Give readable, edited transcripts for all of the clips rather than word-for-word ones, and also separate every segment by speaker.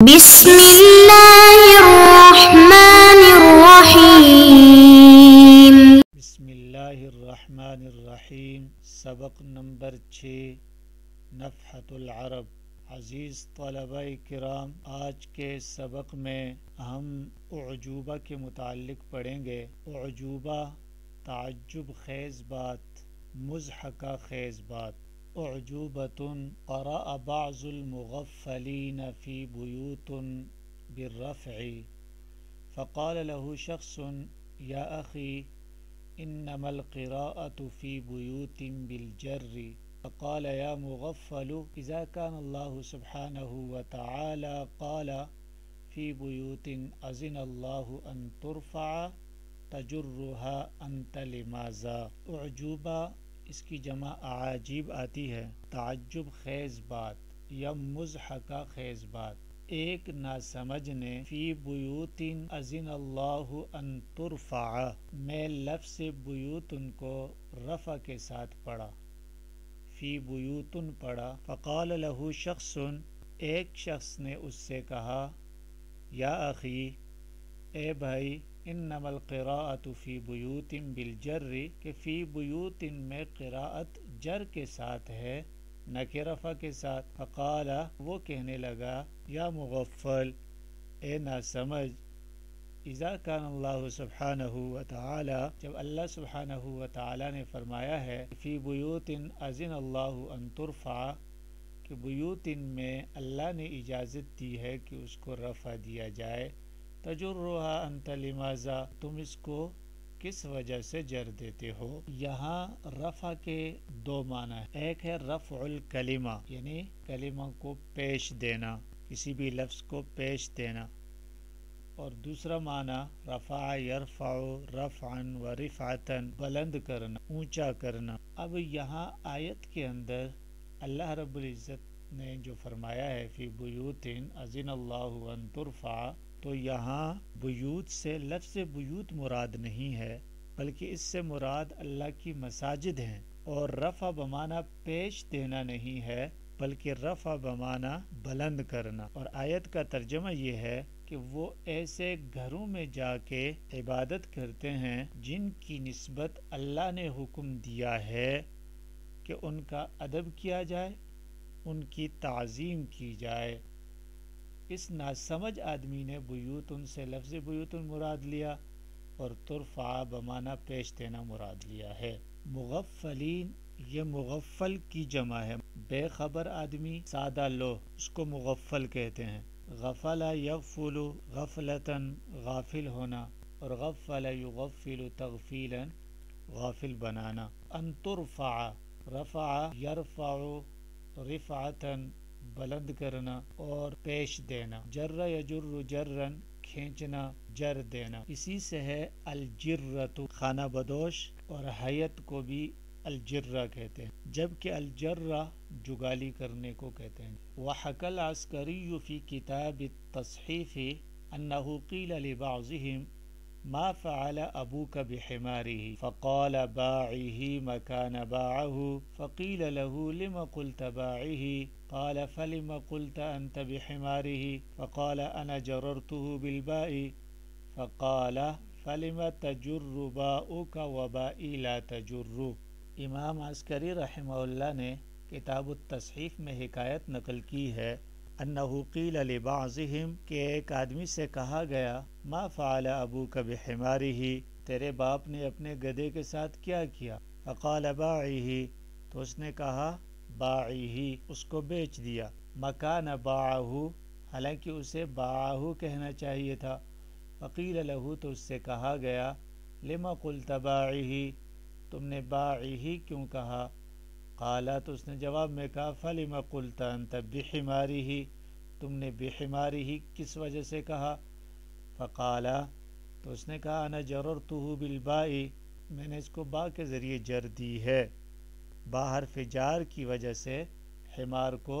Speaker 1: بسم اللہ الرحمن الرحیم۔
Speaker 2: بسم اللہ الرحمن الرحیم۔ سبق نمبر 6، نفحۃ العرب۔ عزیز طلبہ کرام، آج کے سبق میں ہم اعجوبہ کے متعلق پڑھیں گے۔ اعجوبہ تعجب خیز بات، مضحکہ خیز بات۔ اعجوبۃ قرأ بعض المغفلین فی بیوت بالرفع فقال له شخص یا اخی انما القراءة فی بیوت بالجر فقال یا مغفل اذا كان الله سبحانه وتعالى قال فی بیوت اذن الله ان ترفع تجرها انت لماذا۔ اعجوبہ اس کی جمع اعاجیب آتی ہے، تعجب خیز بات یا مضحکہ خیز بات۔ ایک ناسمجھ نے فی بیوتن اذن اللہ ان ترفع میں لفظ بیوتن کو رفع کے ساتھ پڑھا، فی بیوتن پڑھا۔ فقال له شخص، ایک شخص نے اس سے کہا، یا اخی اے بھائی، انما القراءۃ فی بیوت بالجر کہ فی بیوت میں قراءت جر کے ساتھ ہے نہ کہ رفع کے ساتھ۔ فقال وہ کہنے لگا، یا مغفل اے ناسمجھ، اذا کان اللہ سبحانہ وتعالی جب اللہ سبحانہ وتعالی نے فرمایا ہے فی بیوت اذن اللہ ان ترفع کہ بیوت میں اللہ نے اجازت دی ہے کہ اس کو رفع دیا جائے، تجرها انت لماذا تم اس کو کس وجہ سے جر دیتے ہو۔ یہاں رفع کے دو معنی ہیں، ایک ہے رفع الکلمہ یعنی کلمہ کو پیش دینا، کسی بھی لفظ کو پیش دینا، اور دوسرا معنی رفع یرفع رفعا و رفعتا بلند کرنا، اونچا کرنا۔ اب یہاں آیت کے اندر اللہ رب العزت نے جو فرمایا ہے فی بیوت اذن اللہ ان ترفع، تو یہاں بیوت سے لفظ بیوت مراد نہیں ہے، بلکہ اس سے مراد اللہ کی مساجد ہیں، اور رفع بمعنی پیش دینا نہیں ہے بلکہ رفع بمعنی بلند کرنا۔ اور آیت کا ترجمہ یہ ہے کہ وہ ایسے گھروں میں جا کے عبادت کرتے ہیں جن کی نسبت اللہ نے حکم دیا ہے کہ ان کا ادب کیا جائے، ان کی تعظیم کی جائے۔ اس ناسمجھ آدمی نے بیوتن سے لفظ بیوتن مراد لیا اور ترفع بمعنی پیش دینا مراد لیا ہے۔ مغفلین یہ مغفل کی جمع ہے، بے خبر آدمی، سادہ لوح، اس کو مغفل کہتے ہیں۔ غفل یغفل غفلتاً غافل ہونا، اور غفل یغفل تغفیلا غافل بنانا۔ ان ترفع رفع یرفع رفعتاً بلند کرنا اور پیش دینا، جر یجر جرن کھینچنا، جر دینا، اسی سے ہے الجرۃ خانہ بدوش، اور حیت کو بھی الجرہ کہتے ہیں، جبکہ الجرہ جگالی کرنے کو کہتے ہیں۔ وحکی العسکری فی کتاب التصحیف انہ قیل لبعضهم ما فعل ابوک بحماره فقال باعه مکان باعه فقیل له لم قلت باعه قال فلم قلت انت بحماره فقال انا جررته بالباء فقال فلم تجر باؤک وبائی لا تجر۔ امام عسکری رحمہ اللہ نے کتاب التصحیف میں حکایت نقل کی ہے، انہ قیل لبعضهم کہ ایک آدمی سے کہا گیا، ما فعل ابوک بحمارہ تیرے باپ نے اپنے گدھے کے ساتھ کیا کیا؟ فقال باعہ تو اس نے کہا باعہ اس کو بیچ دیا، مکان باعہ حالانکہ اسے باعہ کہنا چاہیے تھا۔ فقیل له تو اس سے کہا گیا، لما قلت باعہ تم نے باعہ کیوں کہا؟ قال تو اس نے جواب میں کہا، فلم قلت انت بحمارہ تم نے بحمارہ کس وجہ سے کہا؟ فقال تو اس نے کہا، انا جررتہ بالباء میں نے اس کو با کے ذریعے جر دی ہے، با حرف جار کی وجہ سے حمار کو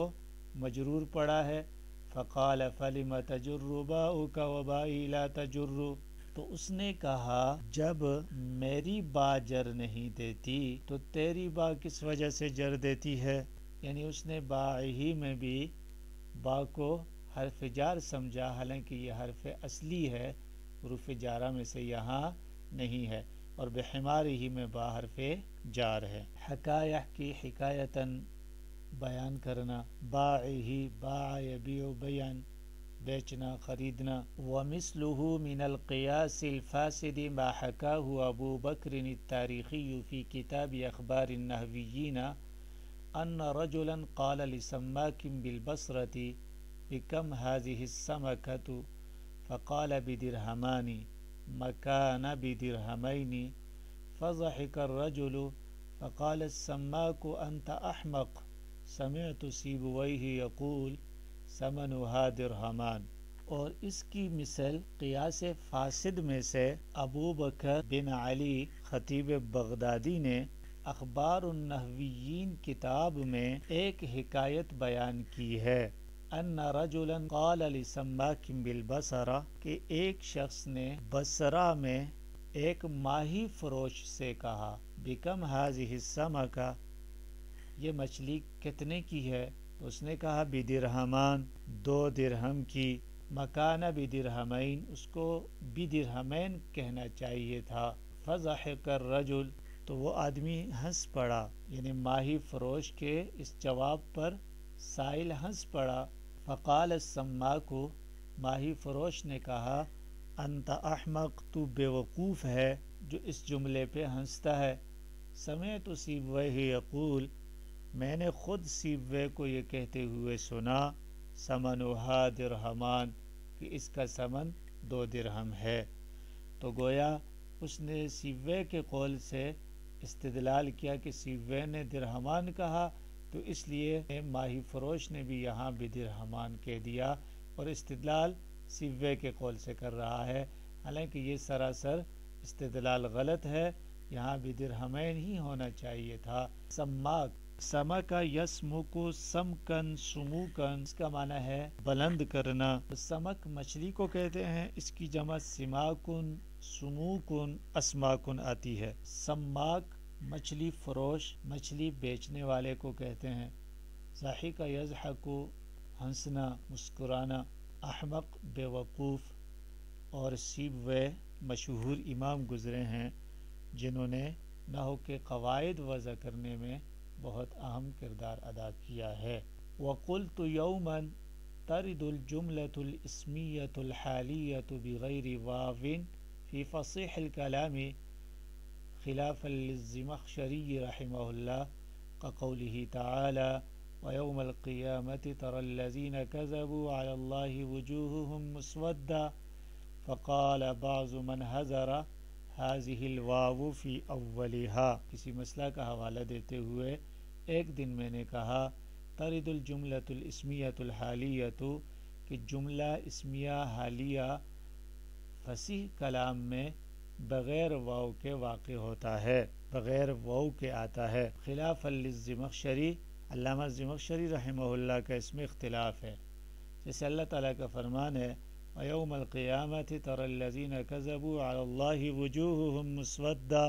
Speaker 2: مجرور پڑا ہے۔ فقال فلم تجر باؤک وبائی لا تجر تو اس نے کہا، جب میری با جر نہیں دیتی تو تیری با کس وجہ سے جر دیتی ہے؟ یعنی اس نے باعہ میں بھی با کو حرف جار سمجھا، حالانکہ یہ حرف اصلی ہے، حروف جارہ میں سے یہاں نہیں ہے، اور بحمارہ میں با حرف جار ہے۔ حکایہ کی حکایتاً بیان کرنا، باعہ باع یبیع بیان بیچنا خریدنا۔ ومثلہ من القیاس الفاسد ما حکاہ ابو بکر التاریخی فی کتاب اخبار النحویین ان رجلا قال لسماک بالبصرة بکم هذه السمکة فقال بدرہمان مکان بدرہمین فضحك الرجل فقال السماک انت احمق سمعت سیبویہ یقول ثمنها درہمان۔ اور اس کی مثل قیاس فاسد میں سے ابو بکر بن علی خطیب بغدادی نے اخبار النحویین کتاب میں ایک حکایت بیان کی ہے، ان رجلا قال لسماک بالبصرہ کہ ایک شخص نے بصرہ میں ایک ماہی فروش سے کہا، بکم هذه السمکہ یہ مچھلی کتنے کی ہے؟ تو اس نے کہا بدرہمان 2 درہم کی، مکان بدرہمین اس کو بدرہمین کہنا چاہیے تھا۔ فضحک الرجل تو وہ آدمی ہنس پڑا، یعنی ماہی فروش کے اس جواب پر سائل ہنس پڑا۔ فقال السماک ماہی فروش نے کہا، انت احمق تو بیوقوف ہے جو اس جملے پہ ہنستا ہے۔ سمعت سیبویہ یقول میں نے خود سیبوے کو یہ کہتے ہوئے سنا، ثمنها درہمان کہ اس کا ثمن 2 درہم ہے۔ تو گویا اس نے سیبوے کے قول سے استدلال کیا کہ سیبوے نے درہمان کہا، تو اس لیے ماہی فروش نے بھی یہاں بدرہمان کہہ دیا، اور استدلال سیبوے کے قول سے کر رہا ہے، حالانکہ یہ سراسر استدلال غلط ہے، یہاں بدرہمین ہی ہونا چاہیے تھا۔ سماک سمکا یسمکو سمکن سموکن اس کا معنی ہے بلند کرنا۔ سمک مچھلی کو کہتے ہیں، اس کی جمع سماکن سموکن اسماکن آتی ہے۔ سماک مچھلی فروش مچھلی بیچنے والے کو کہتے ہیں۔ ضحک یضحک ہنسنا مسکرانا، احمق بیوقوف، اور سیبوے مشہور امام گزرے ہیں جنہوں نے نحو کے قواعد وضع کرنے میں بہت اہم کردار ادا کیا ہے۔ وقلت یوما ترد الجملة الاسمیة الحالیة بغیر واو فی فصیح الکلام خلافا للزمخشری رحمہ اللہ كقوله تعالی ویوم القیامة ترى الذین کذبوا علی اللہ وجوہهم مسودا فقال بعض من حضر هذه الواو فی اولها۔ کسی مسئلہ کا حوالہ دیتے ہوئے ایک دن میں نے کہا ترد الجملۃ الاسمیۃ الحالیۃ کہ جملہ اسمیہ حالیہ فصیح کلام میں بغیر واو کے واقع ہوتا ہے، بغیر واو کے آتا ہے۔ خلاف للزمخشری علامہ زمخشری رحمہ اللہ کا اس میں اختلاف ہے، جیسے اللہ تعالیٰ کا فرمان ہے وَيَوْمَ الْقِيَامَةِ تَرَى الَّذِينَ كَذَبُوا عَلَى اللَّهِ وُجُوهُهُمْ مُسْوَدَّةٌ،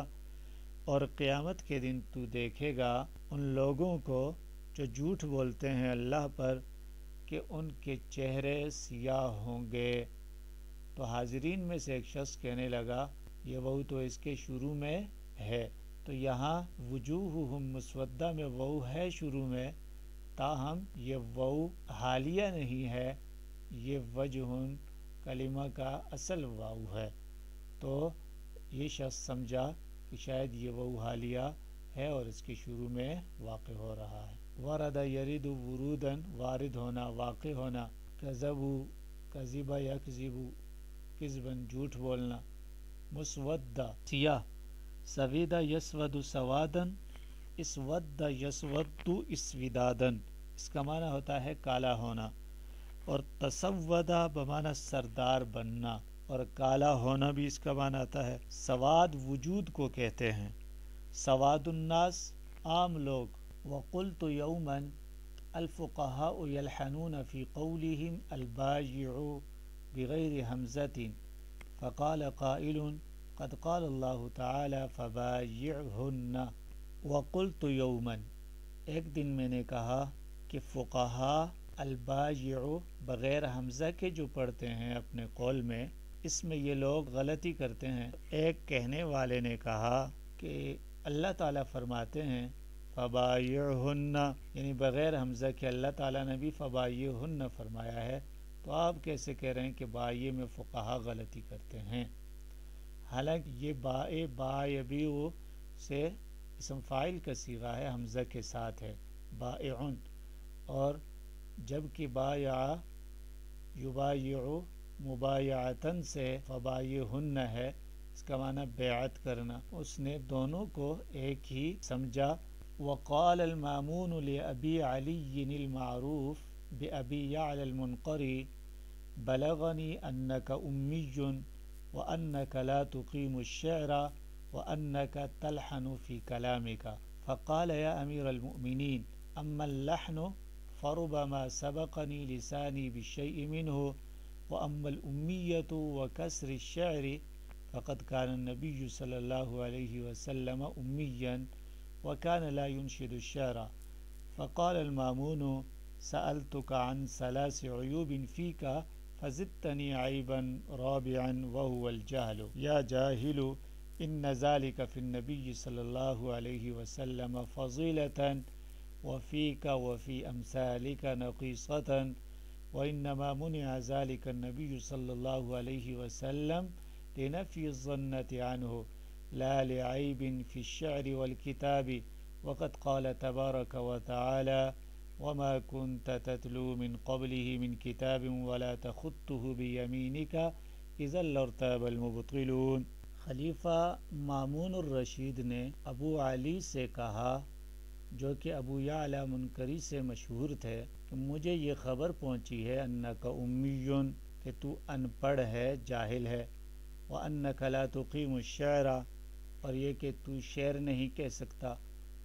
Speaker 2: اور قیامت کے دن تو دیکھے گا ان لوگوں کو جو جھوٹ بولتے ہیں اللہ پر کہ ان کے چہرے سیاہ ہوں گے۔ تو حاضرین میں سے ایک شخص کہنے لگا یہ وہ تو اس کے شروع میں ہے، تو یہاں وجوہہم مسودہ میں وہ ہے شروع میں، تاہم یہ وہ حالیہ نہیں ہے، یہ وجہن کلمہ کا اصل واو ہے۔ تو یہ شخص سمجھا کہ شاید یہ وہ حالیہ ہے اور اس کے شروع میں واقع ہو رہا ہے۔ ورد یرد ورودن وارد ہونا واقع ہونا، کذبو کذب یکذب کذبن جھوٹ بولنا، مسودہ سیاہ، سویدہ یسود سوادن اسود یسود اسودادن اس کا معنی ہوتا ہے کالا ہونا، اور تسودہ بمعنی سردار بننا، اور کالا ہونا بھی اس کا معنی آتا ہے۔ سواد وجود کو کہتے ہیں، سواد الناس عام لوگ۔ وقلت یوما الفقہاء یلحنون فی قولہم البایع بغیر حمزۃ فقال قائل قد قال اللہ تعالی فبایعہن۔ وقلت یوما ایک دن میں نے کہا کہ فقہا البایع بغیر حمزہ کے جو پڑھتے ہیں اپنے قول میں، اس میں یہ لوگ غلطی کرتے ہیں۔ ایک کہنے والے نے کہا کہ اللہ تعالیٰ فرماتے ہیں فبایعہن، یعنی بغیر حمزہ کے اللہ تعالیٰ نے بھی فبایعہن فرمایا ہے، تو آپ کیسے کہہ رہے ہیں کہ بائے میں فقہا غلطی کرتے ہیں؟ حالانکہ یہ بایبیع سے اسم فاعل کا صیغہ ہے، حمزہ کے ساتھ ہے بائعن، اور جبکہ بایع یبایع مبایعتن سے فبایعہن ہے، اس کا معنی بیعت کرنا۔ اس نے دونوں کو ایک ہی سمجھا۔ وقال المامون لأبی علی المعروف بأبی یعلی المنقری بلغنی انک امی وانک لا تقیم الشعر وانک تلحن فی کلامک فقال یا امیر المؤمنین اما اللحن فربما سبقنی لسانی بالشیء منہ واما الأمیۃ وکسر الشعر فقد كان النبي صلى الله عليه وسلم أميا وكان لا ينشد الشعر فقال المامون سألتك عن 3 عيوب فيك فزدتني عيبا رابعا وهو الجهل يا جاهل إن ذلك في النبي صلى الله عليه وسلم فضيلة وفيك وفي أمثالك نقيصة وإنما منع ذلك النبي صلى الله عليه وسلم لنفي الظنة عنه لا لعيب في الشعر والكتاب وقد قال تبارك وتعالى وما كنت تتلو من قبله من كتاب ولا تخطه بيمينك إذا لارتاب المبطلون۔ خلیفہ مامون الرشید نے ابو علی سے کہا، جو کہ ابو یعلی منکری سے مشہور تھے، کہ مجھے یہ خبر پہنچی ہے انک امی، کہ تو ان پڑھ ہے، جاہل ہے، وَأَنَّكَ لَا تُقِيمُ الشَّعْرَ، اور یہ کہ تو شعر نہیں کہہ سکتا،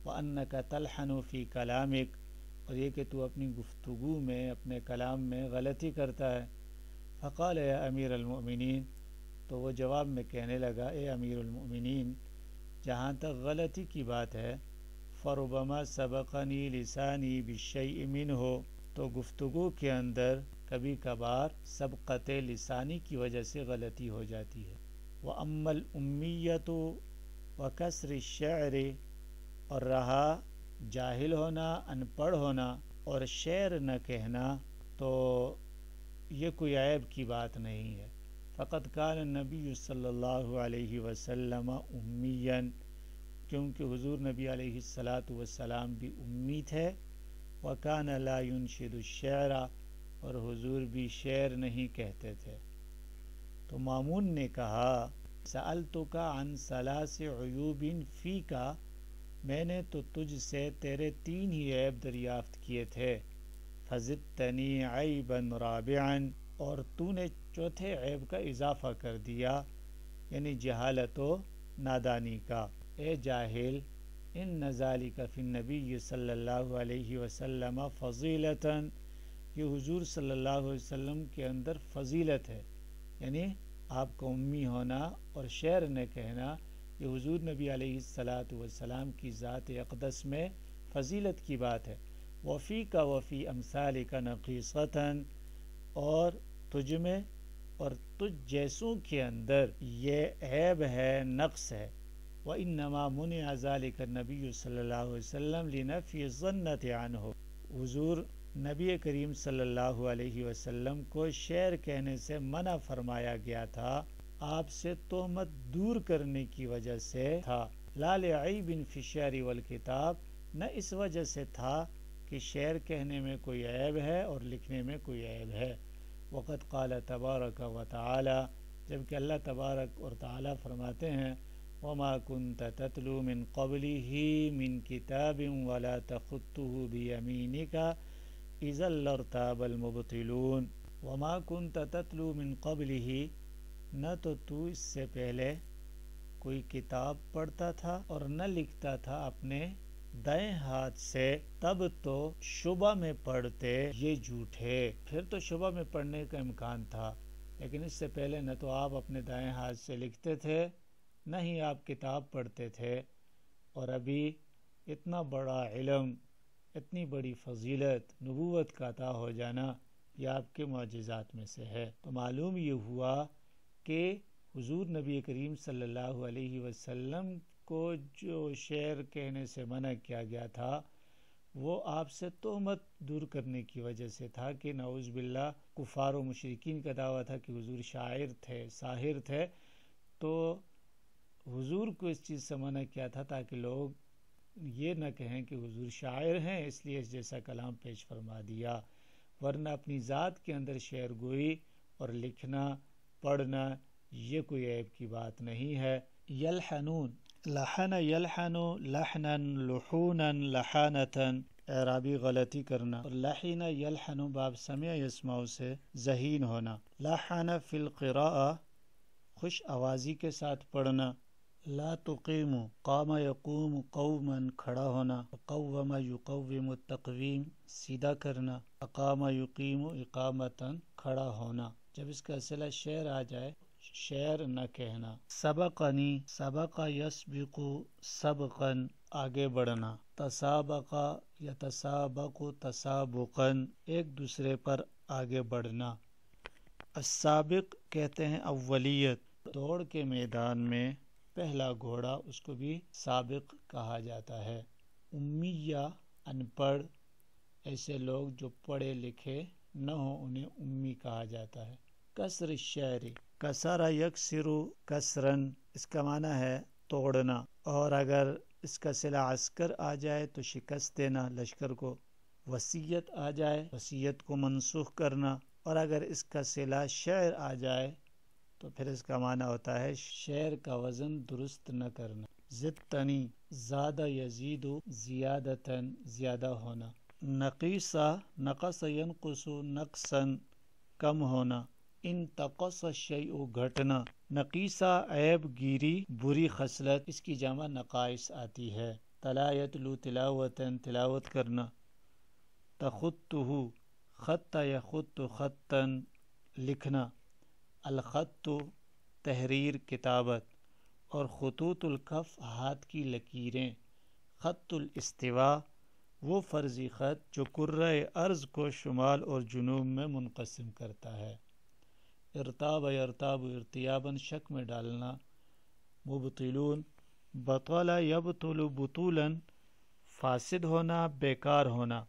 Speaker 2: وَأَنَّكَ تَلْحَنُ فِي كَلَامِكَ، اور یہ کہ تو اپنی گفتگو میں، اپنے کلام میں غلطی کرتا ہے۔ فقال یا امیر المؤمنین، تو وہ جواب میں کہنے لگا اے امیر المؤمنین، جہاں تک غلطی کی بات ہے، فَرُبَمَا سَبَقَنِي لِسَانِي بِالشَّيْءِ مِنْهُ، تو گفتگو کے اندر کبھی کبھار سبقت لسانی کی وجہ سے غلطی ہو جاتی ہے۔ وَأَمَّا الْأُمِّيَّةُ وَكَسْرِ الشَّعْرِ، اور رہا جاہل ہونا، ان پڑھ ہونا اور شعر نہ کہنا، تو یہ کوئی عیب کی بات نہیں ہے۔ فقط کان النبی صلی اللہ علیہ وسلم امیًا، کیونکہ حضور نبی علیہ السلام بھی امی تھے، وَكَانَ لَا يُنشِدُ الشِّعْرَ، اور حضور بھی شعر نہیں کہتے تھے۔ تو مامون نے کہا سألتک عن 3 عیوب فیک، میں نے تو تجھ سے تیرے 3 ہی عیب دریافت کیے تھے، فزدتنی عیبا رابعا، اور تو نے چوتھے عیب کا اضافہ کر دیا، یعنی جہالت و نادانی کا۔ اے جاہل، ان ذالک فی النبی صلی اللہ علیہ وسلم فضیلتا، یہ حضور صلی اللہ علیہ وسلم کے اندر فضیلت ہے، یعنی آپ کا امی ہونا اور شعر نہ کہنا، یہ حضور نبی علیہ السلام کی ذات اقدس میں فضیلت کی بات ہے۔ وفیک وفی امثالک نقیصتا، اور تجھ میں اور تجھ جیسوں کے اندر یہ عیب ہے، نقص ہے۔ وَإِنَّمَا مُنِعَ ذَلِكَ النَّبِيُّ صلی اللہ علیہ وسلم لِنَفْيِ الظَّنَّةِ عَنْهُ، حضور نبی کریم صلی اللہ علیہ وسلم کو شعر کہنے سے منع فرمایا گیا تھا، آپ سے تہمت دور کرنے کی وجہ سے تھا، لا لعیب فی الشعر والکتاب، نہ اس وجہ سے تھا کہ شعر کہنے میں کوئی عیب ہے اور لکھنے میں کوئی عیب ہے۔ وقد قال تبارک و تعالی، جبکہ اللہ تبارک اور تعالی فرماتے ہیں وما كنت تتلو من قبله من كتاب ولا تخطه بيمينك اذا لارتاب المبطلون، وما كنت تتلو من قبله، نہ تو تو اس سے پہلے کوئی کتاب پڑھتا تھا اور نہ لکھتا تھا اپنے دائیں ہاتھ سے، تب تو شبہ میں پڑھتے یہ جھوٹے، پھر تو شبہ میں پڑھنے کا امکان تھا، لیکن اس سے پہلے نہ تو آپ اپنے دائیں ہاتھ سے لکھتے تھے، نہ ہی آپ کتاب پڑھتے تھے، اور ابھی اتنا بڑا علم اتنی بڑی فضیلت نبوت کا عطا ہو جانا یہ آپ کے معجزات میں سے ہے۔ تو معلوم یہ ہوا کہ حضور نبی کریم صلی اللہ علیہ وسلم کو جو شعر کہنے سے منع کیا گیا تھا وہ آپ سے تہمت دور کرنے کی وجہ سے تھا کہ نعوذ باللہ کفار و مشرکین کا دعویٰ تھا کہ حضور شاعر تھے، ساحر تھے، تو حضور کو اس چیز سے منع کیا تھا تاکہ لوگ یہ نہ کہیں کہ حضور شاعر ہیں اس لیے اس جیسا کلام پیش فرما دیا، ورنہ اپنی ذات کے اندر شعر گوئی اور لکھنا پڑھنا یہ کوئی عیب کی بات نہیں ہے۔ یلحنون، لحن یلحن لحنا لحونا لحانتا، اعرابی غلطی کرنا، اور لحن یلحن باب سمع یسمع سے ذہین ہونا۔ لحن فی القراءہ خوش آوازی کے ساتھ پڑھنا۔ لا تقیم، قام یقوم قوما کھڑا ہونا، قوم یقوم التقویم سیدھا کرنا، اقام یقیم اقامتا کھڑا ہونا۔ جب اس کا صلہ شعر آ جائے شعر نہ کہنا۔ سبقنی، سبق یسبق سبقا آگے بڑھنا۔ تسابق یتسابق تسابقا ایک دوسرے پر آگے بڑھنا۔ السابق کہتے ہیں اولیت، دوڑ کے میدان میں پہلا گھوڑا اس کو بھی سابق کہا جاتا ہے۔ امیہ ان پڑھ، ایسے لوگ جو پڑھے لکھے نہ ہوں انہیں امی کہا جاتا ہے۔ کسر الشعر، کسر یکسر کسرن اس کا معنی ہے توڑنا، اور اگر اس کا صلہ عسکر آ جائے تو شکست دینا لشکر کو، وصیت آ جائے وصیت کو منسوخ کرنا، اور اگر اس کا صلہ شعر آ جائے تو پھر اس کا معنی ہوتا ہے شعر کا وزن درست نہ کرنا۔ زدتنی، زادہ یزید زیادتاً زیادہ ہونا۔ نقیصہ، نقص ینقص نقصا کم ہونا۔ انتقص الشیء گھٹنا۔ نقیصہ عیب گیری بری خصلت، اس کی جمع نقائص آتی ہے۔ تلا یتلو تلاوتاً تلاوت کرنا۔ تخطہ، خط یخط خطاً لکھنا۔ الخط تحریر کتابت، اور خطوط الکف ہاتھ کی لکیریں۔ خط الاستواء وہ فرضی خط جو کرۂ ارض کو شمال اور جنوب میں منقسم کرتا ہے۔ ارتاب یرتاب ارتیاباً شک میں ڈالنا۔ مبطلون، بطل یبطل بطولاً فاسد ہونا بیکار ہونا،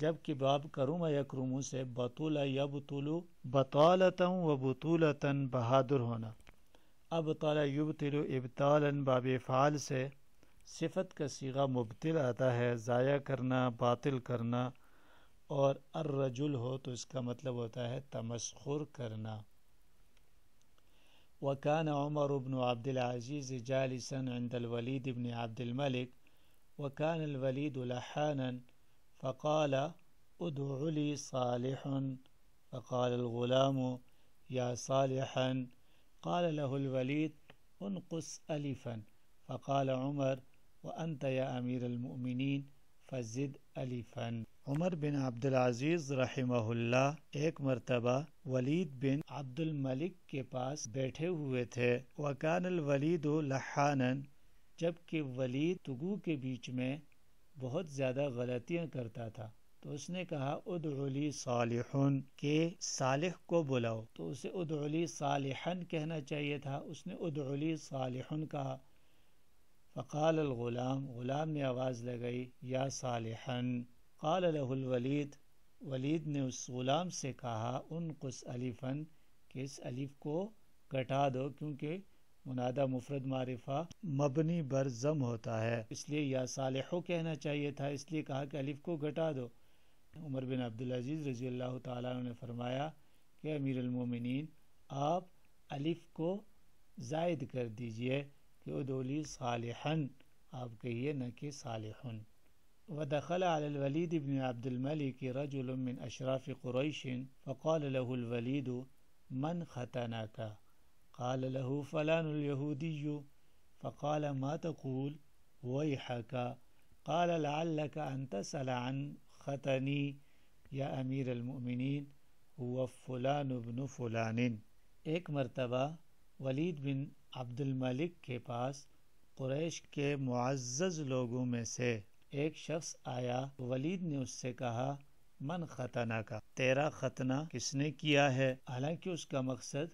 Speaker 2: جبکہ باب کرم یکرم سے بطل یبطل بطالتا و بطولتا بہادر ہونا۔ ابطل یبطل ابطالاً باب افعال سے صفت کا صیغہ مبطل آتا ہے، ضائع کرنا باطل کرنا، اور الرجل ہو تو اس کا مطلب ہوتا ہے تمسخر کرنا۔ وكان عمر بن عبد العزيز جالسا عند الوليد بن عبد الملك وكان الوليد لحانا فقال ادع لي صالح فقال الغلام يا صالحا قال له الوليد انقص ألفا فقال عمر وأنت يا أمير المؤمنين فزد ألفا۔ عمر بن عبد العزیز رحمہ اللہ ایک مرتبہ ولید بن عبد الملک کے پاس بیٹھے ہوئے تھے۔ وکان الولید لحانا، جبکہ ولید تگو کے بیچ میں بہت زیادہ غلطیاں کرتا تھا، تو اس نے کہا ادع لی صالح، کہ صالح کو بلاؤ، تو اسے ادع لی صالحا کہنا چاہیے تھا، اس نے ادع لی صالح کہا۔ فقال الغلام، غلام نے آواز لگائی یا صالحا۔ قال له الولید، ولید نے اس غلام سے کہا انقص الفا، کہ اس الف کو گھٹا دو، کیونکہ منادى مفرد معرفہ مبنی بر ضم ہوتا ہے، اس لیے یا صالحو کہنا چاہیے تھا، اس لیے کہا کہ الف کو گھٹا دو۔ عمر بن عبدالعزیز رضی اللہ تعالیٰ عنہ نے فرمایا کہ امیر المومنین آپ الف کو زائد کر دیجئے کہ ادعو لی صالحا آپ کہیے نہ کہ صالحن۔ ودخل على الوليد بن عبد الملك رجل من أشراف قريش فقال له الوليد من ختنك؟ قال له فلان اليهودي فقال ما تقول؟ ويحك. قال لعلك أن تسأل عن ختني يا أمير المؤمنين هو فلان بن فلان۔ ایک مرتبہ ولید بن عبد الملک کے پاس قریش کے معزز لوگوں میں سے ایک شخص آیا، ولید نے اس سے کہا من ختنہ کا، تیرا ختنہ کس نے کیا ہے؟ حالانکہ اس کا مقصد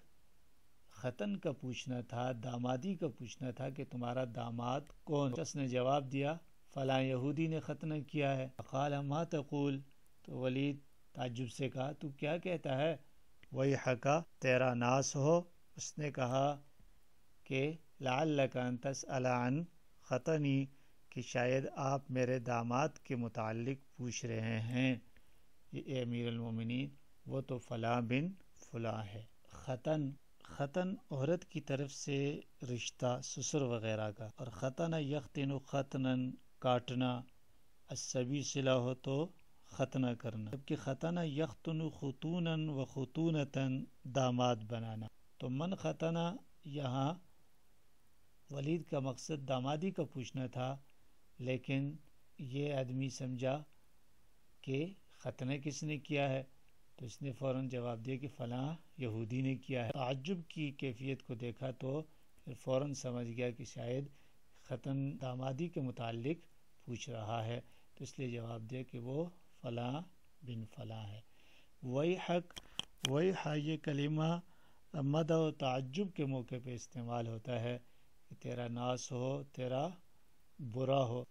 Speaker 2: ختن کا پوچھنا تھا، دامادی کا پوچھنا تھا کہ تمہارا داماد کون؟ اس نے جواب دیا فلاں یہودی نے ختنہ کیا ہے۔ قال ما تقول، تو ولید تعجب سے کہا تو کیا کہتا ہے؟ ویحک، تیرا ناس ہو۔ اس نے کہا کہ لعلک ان تسأل عن ختنی، کہ شاید آپ میرے داماد کے متعلق پوچھ رہے ہیں۔ اے امیر المومنین، وہ تو فلاں بن فلاں ہے۔ ختن عورت کی طرف سے رشتہ سسر وغیرہ کا، اور ختنہ یختن ختنن کاٹنا، السبی صلہ ہو تو ختنہ کرنا، جبکہ ختنہ یختن خطونن و خطونتن داماد بنانا۔ تو من ختنہ یہاں ولید کا مقصد دامادی کا پوچھنا تھا، لیکن یہ آدمی سمجھا کہ ختنہ کس نے کیا ہے، تو اس نے فوراً جواب دیا کہ فلاں یہودی نے کیا ہے۔ تعجب کی کیفیت کو دیکھا تو پھر فوراً سمجھ گیا کہ شاید ختن دامادی کے متعلق پوچھ رہا ہے، تو اس لیے جواب دیا کہ وہ فلاں بن فلاں ہے۔ ویحا یہ کلمہ مدح و تعجب کے موقع پہ استعمال ہوتا ہے کہ تیرا ناس ہو، تیرا برا ہو۔